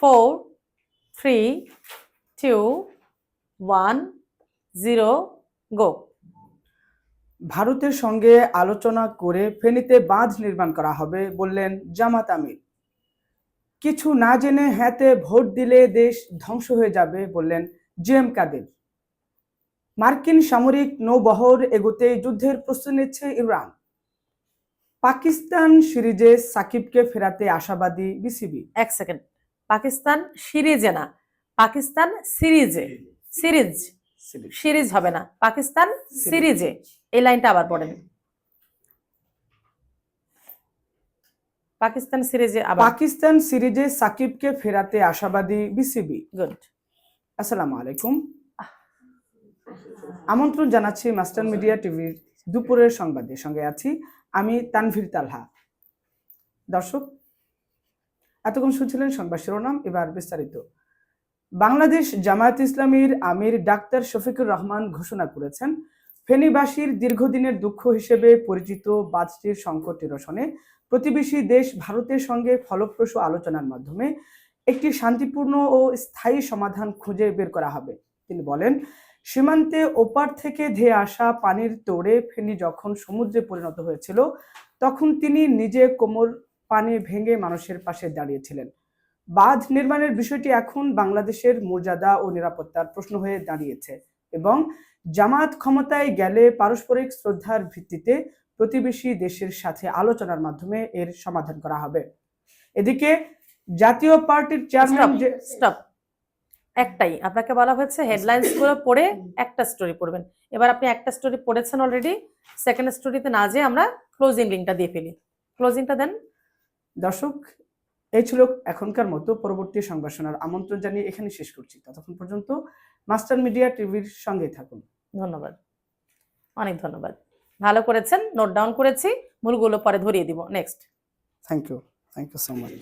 4 3 2 1 0 গো। ভারতের সঙ্গে আলোচনা করে ফেনীতে বাঁধ নির্মাণ করা হবে বললেন জামাত আমির। কিছু না জেনে হ্যাঁতে ভোট দিলে দেশ ধ্বংস হয়ে যাবে বললেন জিএম কাদের। মার্কিন সামরিক নৌবহর এগোতে যুদ্ধের প্রস্তুতি নিচ্ছে ইরান। পাকিস্তান সিরিজে সাকিবকে ফেরাতে আশাবাদী বিসিবি। এক সেকেন্ড, পাকিস্তান সিরিজে না, পাকিস্তান সিরিজে। সিরিজ সিরিজ হবে না, পাকিস্তান সিরিজে। এই লাইনটা আবার পড়েন। পাকিস্তান সিরিজে আবার। পাকিস্তান সিরিজে সাকিবকে ফেরাতে আশাবাদী বিসিবি। গুড। আসসালামু আলাইকুম, আমন্ত্রণ জানাচ্ছি মাস্টার মিডিয়া টিভির দুপুরের সংবাদের সঙ্গে আছি আমি তানভীর তালহা। দর্শক, এতক্ষণ শুনছিলেন সংবাদ শিরোনাম, এবার বিস্তারিত। বাংলাদেশ জামায়াত ইসলামীর আমির ডাক্তার শফিকুর রহমান ঘোষণা করেছেন, ফেনীবাসীর দীর্ঘদিনের দুঃখ হিসেবে পরিচিত বাঁধটির সংকট নিরসনে প্রতিবেশী দেশ ভারতের সঙ্গে ফলপ্রসূ আলোচনার মাধ্যমে একটি শান্তিপূর্ণ ও স্থায়ী সমাধান খুঁজে বের করা হবে। তিনি বলেন, সীমান্তে ওপার থেকে ধেয়ে আসা পানির তোড়ে ফেনী যখন সমুদ্রে পরিণত হয়েছিল, তখন তিনি নিজে কোমর পানি ভেঙে মানুষের পাশে দাঁড়িয়েছিলেন। বাঁধ নির্মাণের বিষয়টি এখন বাংলাদেশের মর্যাদা ও নিরাপত্তার প্রশ্ন হয়ে দাঁড়িয়েছে এবং জামাত ক্ষমতায় গেলে পারস্পরিক শ্রদ্ধার ভিত্তিতে প্রতিবেশী দেশের সাথে আলোচনার মাধ্যমে এর সমাধান করা হবে। এদিকে জাতীয় পার্টির চেয়ারম্যান স্টপ, একটাই আপনাকে বলা হয়েছে হেডলাইন্স গুলো পড়ে একটা স্টোরি পড়বেন। এবার আপনি একটা স্টোরি পড়েছেন অলরেডি, সেকেন্ড স্টোরিতে না যেয়ে আমরা ক্লোজিং লিংকটা দিয়ে ফেলি। ক্লোজিংটা দেন। দর্শক, এই ছিল এখনকার মতো। পরবর্তী সংবাদ শোনার আমন্ত্রণ জানিয়ে এখানে শেষ করছি। ততক্ষণ পর্যন্ত মাস্টার মিডিয়া টিভির সঙ্গে থাকুন। ধন্যবাদ, অনেক ধন্যবাদ। ভালো করেছেন, নোট ডাউন করেছি, ভুলগুলো পরে ধরিয়ে দিব। Next. Thank you so much.